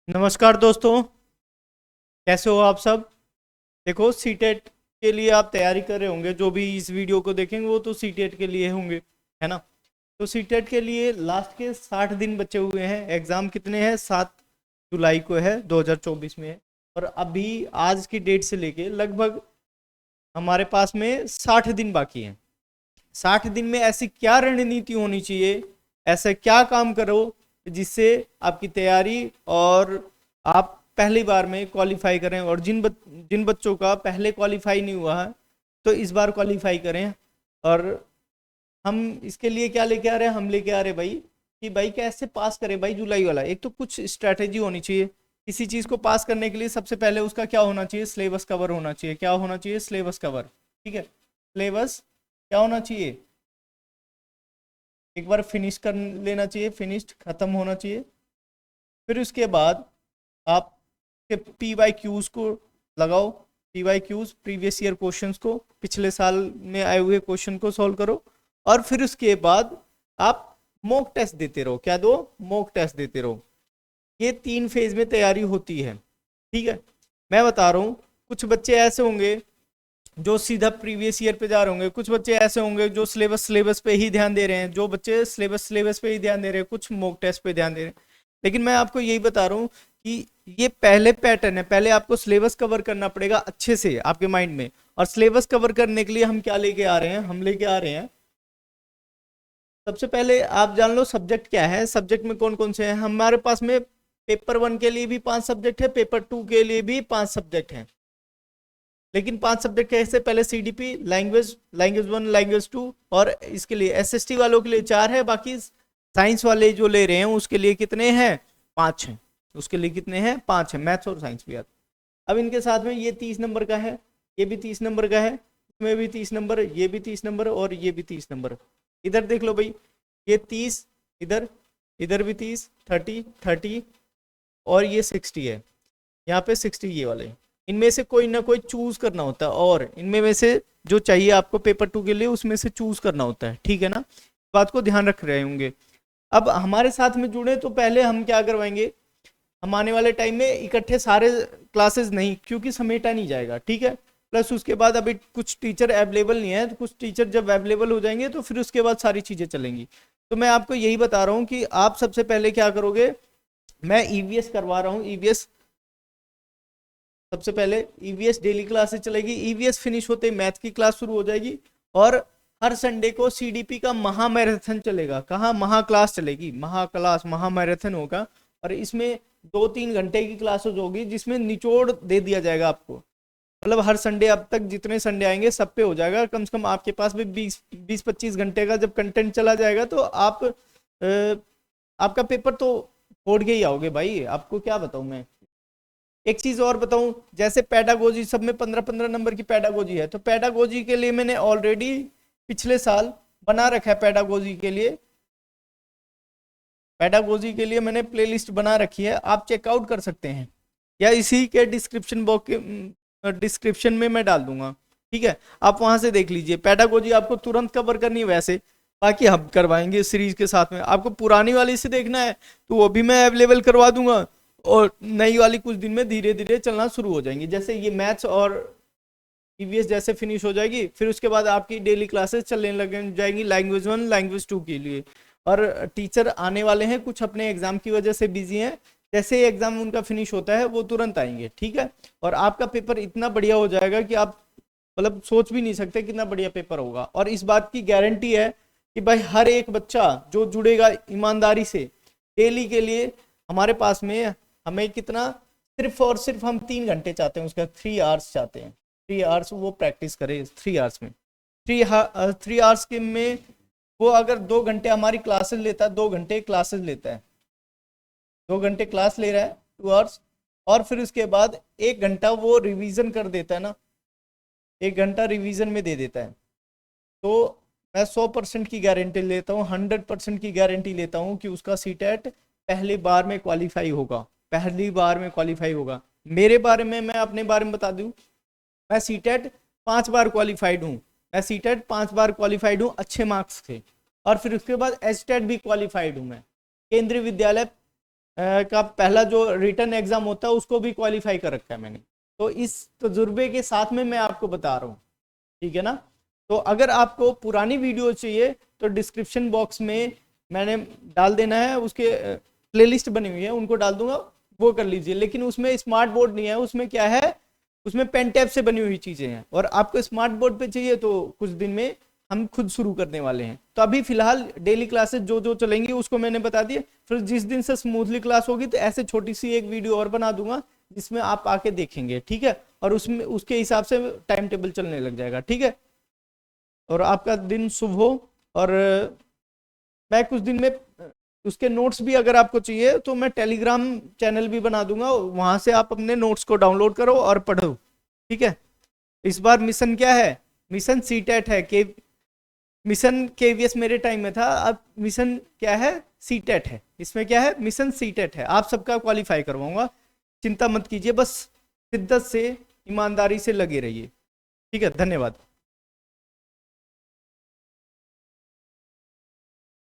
नमस्कार दोस्तों, कैसे हो आप सब। देखो, सीटेट के लिए आप तैयारी कर रहे होंगे। जो भी इस वीडियो को देखेंगे वो तो सीटेट के लिए होंगे, है ना। तो सीटेट के लिए लास्ट के 60 दिन बचे हुए हैं। एग्ज़ाम कितने हैं? 7 जुलाई को है, 2024 में है। और अभी आज की डेट से लेके लगभग हमारे पास में 60 दिन बाकी हैं। 60 दिन में ऐसी क्या रणनीति होनी चाहिए, ऐसा क्या काम करो जिससे आपकी तैयारी और आप पहली बार में क्वालिफाई करें। और जिन बच्चों का पहले क्वालिफाई नहीं हुआ है तो इस बार क्वालिफाई करें। और हम इसके लिए क्या लेके आ रहे हैं? हम लेके आ रहे हैं भाई कि भाई कैसे पास करें भाई जुलाई वाला। एक तो कुछ स्ट्रैटेजी होनी चाहिए। किसी चीज़ को पास करने के लिए सबसे पहले उसका क्या होना चाहिए? सिलेबस कवर होना चाहिए। क्या होना चाहिए? Syllabus cover. ठीक है, सिलेबस क्या होना चाहिए? एक बार फिनिश कर लेना चाहिए, फिनिश्ड खत्म होना चाहिए। फिर उसके बाद आप के पी वाई क्यूज को लगाओ। P Y Qs previous year questions को, पिछले साल में आए हुए क्वेश्चन को सॉल्व करो। और फिर उसके बाद आप मॉक टेस्ट देते रहो। क्या दो? मॉक टेस्ट देते रहो। ये 3 फेज में तैयारी होती है। ठीक है, मैं बता रहा हूँ। कुछ बच्चे ऐसे होंगे जो सीधा प्रीवियस ईयर पे जा रहे होंगे, कुछ बच्चे ऐसे होंगे जो सिलेबस पे ही ध्यान दे रहे हैं, जो बच्चे सिलेबस पे ही ध्यान दे रहे हैं, कुछ मॉक टेस्ट पे ध्यान दे रहे हैं। लेकिन मैं आपको यही बता रहा हूँ कि ये पहले पैटर्न है। पहले आपको सिलेबस कवर करना पड़ेगा अच्छे से आपके माइंड में। और सिलेबस कवर करने के लिए हम क्या लेके आ रहे हैं? हम लेके आ रहे हैं, सबसे पहले आप जान लो सब्जेक्ट क्या है, सब्जेक्ट में कौन कौन से हैं हमारे पास में। पेपर 1 के लिए भी 5 सब्जेक्ट है, पेपर 2 के लिए भी 5 सब्जेक्ट हैं। लेकिन 5 सब्जेक्ट कैसे? पहले सीडीपी, लैंग्वेज, लैंग्वेज 1, लैंग्वेज 2, और इसके लिए एसएसटी वालों के लिए 4 है। बाकी साइंस वाले जो ले रहे हैं उसके लिए कितने हैं? 5 हैं। उसके लिए कितने हैं? 5 हैं, मैथ्स और साइंस भी आते। अब इनके साथ में ये 30 नंबर का है, ये भी 30 नंबर का है, इसमें भी 30 नंबर, ये भी 30 नंबर और ये भी 30 नंबर। इधर देख लो भाई, ये 30, इधर, इधर भी 30, 30, 30, और ये 60 है। यहाँ पे 60 ये वाले। इनमें से कोई ना कोई चूज करना होता है, और इनमें में से जो चाहिए आपको पेपर 2 के लिए उसमें से चूज करना होता है। ठीक है ना, बात को ध्यान रख रहे होंगे। अब हमारे साथ में जुड़े तो पहले हम क्या करवाएंगे, हम आने वाले टाइम में इकट्ठे सारे क्लासेस नहीं, क्योंकि समेटा नहीं जाएगा। ठीक है, प्लस उसके बाद अभी कुछ टीचर अवेलेबल नहीं है, तो कुछ टीचर जब अवेलेबल हो जाएंगे तो फिर उसके बाद सारी चीज़ें चलेंगी। तो मैं आपको यही बता रहा हूँ कि आप सबसे पहले क्या करोगे। मैं ईवीएस करवा रहा हूँ, ईवीएस। सबसे पहले ईवीएस डेली क्लासेस चलेगी। ईवीएस फिनिश होते ही मैथ की क्लास शुरू हो जाएगी। और हर संडे को सीडीपी का महा मैराथन चलेगा। कहाँ? महा क्लास चलेगी, महा क्लास, महा मैराथन होगा। और इसमें 2-3 घंटे की क्लासेस होगी जिसमें निचोड़ दे दिया जाएगा आपको। मतलब हर संडे अब तक जितने संडे आएंगे सब पे हो जाएगा। कम से कम आपके पास भी 20-25 घंटे का जब कंटेंट चला जाएगा तो आप आपका पेपर तो फोड़ के ही आओगे भाई। आपको क्या बताऊं मैं। एक चीज और बताऊं, जैसे पैडागोजी, सब में 15-15 नंबर की पैडागोजी है, तो पैडागोजी के लिए मैंने ऑलरेडी पिछले साल बना रखा है। पैडागोजी के लिए मैंने प्लेलिस्ट बना रखी है, आप चेकआउट कर सकते हैं, या इसी के डिस्क्रिप्शन बॉक्स के डिस्क्रिप्शन में मैं डाल दूंगा। ठीक है, आप वहां से देख लीजिए। पैडागोजी आपको तुरंत कवर करनी है वैसे, बाकी हम करवाएंगे सीरीज के साथ में। आपको पुरानी वाली से देखना है तो वो भी मैं अवेलेबल करवा दूंगा, और नई वाली कुछ दिन में धीरे धीरे चलना शुरू हो जाएंगी। जैसे ये मैथ्स और ईवीएस जैसे फिनिश हो जाएगी, फिर उसके बाद आपकी डेली क्लासेस चलने लग जाएंगी लैंग्वेज 1, लैंग्वेज 2 के लिए। और टीचर आने वाले हैं, कुछ अपने एग्जाम की वजह से बिजी हैं। जैसे ही एग्जाम उनका फिनिश होता है वो तुरंत आएंगे। ठीक है, और आपका पेपर इतना बढ़िया हो जाएगा कि आप मतलब सोच भी नहीं सकते कितना बढ़िया पेपर होगा। और इस बात की गारंटी है कि भाई हर एक बच्चा जो जुड़ेगा ईमानदारी से डेली के लिए हमारे पास में, हमें कितना, सिर्फ और सिर्फ हम 3 घंटे चाहते हैं, उसका 3 आवर्स चाहते हैं। 3 आवर्स वो प्रैक्टिस करे 3 आवर्स में। 3 आवर्स के में वो अगर 2 घंटे हमारी क्लासेस लेता है, 2 घंटे क्लासेस लेता है, 2 घंटे क्लास ले रहा है, 2 आवर्स, और फिर उसके बाद 1 घंटा वो रिवीजन कर देता है ना, 1 घंटा रिवीजन में दे देता है। तो मैं 100% की गारंटी लेता हूँ, 100% की गारंटी लेता हूँ कि उसका सीटेट पहली बार में क्वालिफाई होगा। पहली बार में क्वालिफाई होगा। मेरे बारे में, मैं अपने बारे में बता दूं, मैं सीटेट 5 बार क्वालिफाइड हूँ। मैं सीटेट 5 बार क्वालिफाइड हूँ अच्छे मार्क्स से। और फिर उसके बाद एचटेट भी क्वालिफाइड हूँ मैं, केंद्रीय विद्यालय का पहला जो रिटर्न एग्जाम होता है उसको भी क्वालिफाई कर रखा है मैंने। तो इस तजुर्बे के साथ में मैं आपको बता रहा हूँ, ठीक है ना। तो अगर आपको पुरानी वीडियो चाहिए तो डिस्क्रिप्शन बॉक्स में मैंने डाल देना है, उसके प्लेलिस्ट बनी हुई है, उनको डाल दूंगा, वो कर लीजिए। लेकिन उसमें स्मार्ट बोर्ड नहीं है, उसमें क्या है, उसमें पेन टैब से बनी हुई चीज़ें हैं। और आपको स्मार्ट बोर्ड पे चाहिए तो कुछ दिन में हम खुद शुरू करने वाले हैं। तो अभी फिलहाल डेली क्लासेस जो जो चलेंगी उसको मैंने बता दिया। फिर जिस दिन से स्मूथली क्लास होगी तो ऐसे छोटी सी एक वीडियो और बना दूंगा जिसमें आप आके देखेंगे, ठीक है। और उसमें उसके हिसाब से टाइम टेबल चलने लग जाएगा, ठीक है। और आपका दिन शुभ हो। और मैं कुछ दिन में उसके नोट्स भी अगर आपको चाहिए तो मैं टेलीग्राम चैनल भी बना दूंगा, वहां से आप अपने नोट्स को डाउनलोड करो और पढ़ो, ठीक है। इस बार मिशन क्या है, मिशन सीटेट है। के मिशन केवीएस मेरे टाइम में था, अब मिशन क्या है, सीटेट है। इसमें क्या है, मिशन सीटेट है। आप सबका क्वालिफाई करवाऊंगा, चिंता मत कीजिए, बस शिद्दत से ईमानदारी से लगे रहिए, ठीक है। धन्यवाद।